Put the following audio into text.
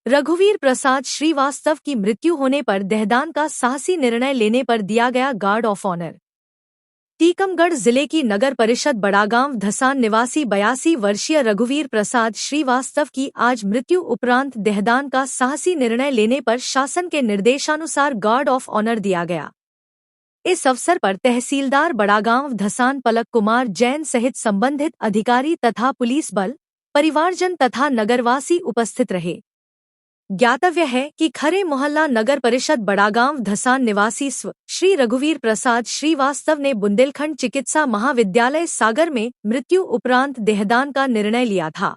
रघुवीर प्रसाद श्रीवास्तव की मृत्यु होने पर देहदान का साहसी निर्णय लेने पर दिया गया गार्ड ऑफ ऑनर। टीकमगढ़ जिले की नगर परिषद बड़ागांव धसान निवासी 82 वर्षीय रघुवीर प्रसाद श्रीवास्तव की आज मृत्यु उपरांत देहदान का साहसी निर्णय लेने पर शासन के निर्देशानुसार गार्ड ऑफ ऑनर दिया गया। इस अवसर पर तहसीलदार बड़ागांव धसान पलक कुमार जैन सहित संबंधित अधिकारी तथा पुलिस बल, परिवारजन तथा नगरवासी उपस्थित रहे। ज्ञातव्य है कि खरे मोहल्ला नगर परिषद बड़ागांव धसान निवासी श्री रघुवीर प्रसाद श्रीवास्तव ने बुंदेलखंड चिकित्सा महाविद्यालय सागर में मृत्यु उपरांत देहदान का निर्णय लिया था।